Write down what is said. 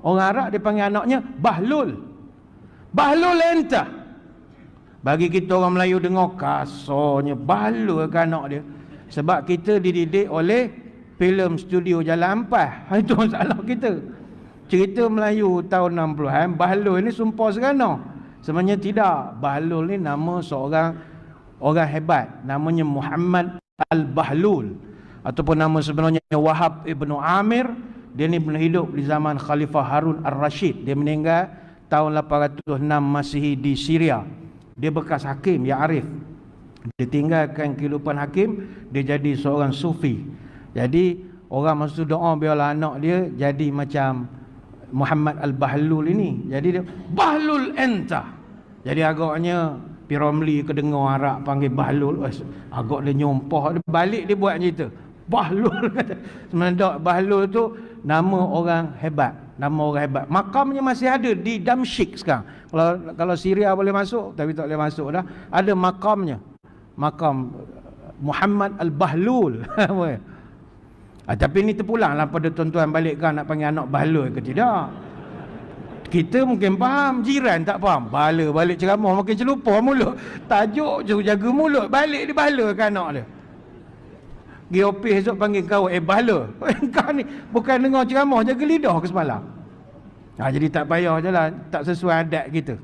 Orang Arab dia panggil anaknya Bahlul. Bahlul entah. Bagi kita orang Melayu dengar kasarnya, Bahlul ke anak dia. Sebab kita dididik oleh filem studio Jalan Ampas. Itu masalah kita. Cerita Melayu tahun 60-an, Bahlul ni sumpah serana. Sebenarnya tidak. Bahlul ni nama seorang orang hebat. Namanya Muhammad Al-Bahlul. Ataupun nama sebenarnya Wahab Ibnu Amir. Dia ni pernah hidup di zaman Khalifah Harun Ar-Rashid. Dia meninggal tahun 806 Masihi di Syria. Dia bekas hakim, ya arif. Dia tinggalkan kehidupan hakim, dia jadi seorang sufi. Jadi orang masa doa biarlah anak dia jadi macam Muhammad Al-Bahlul ini. Jadi dia Bahlul enta. Jadi agaknya Piramli kedengar Arab panggil Bahlul, agak dia nyompah, dia balik dia buat cerita Bahlul. Sebenarnya Bahlul tu nama orang hebat. Nama orang hebat. Makamnya masih ada di Damsyik sekarang. Kalau Syria boleh masuk, tapi tak boleh masuk dah. Ada makamnya. Makam Muhammad Al-Bahlul. Tapi ini terpulanglah pada tuan-tuan balik kan nak panggil anak Bahlul ke tidak. Kita mungkin faham, jiran tak faham. Bala balik ceramah makin celupar mulut. Tajuk je jaga mulut, balik dia Bahlul ke anak dia. Pergi opis esok panggil kau Bahlul. Kau ni bukan dengar ceramah, jaga lidah ke semalam. Jadi tak payah je lah, tak sesuai adat kita.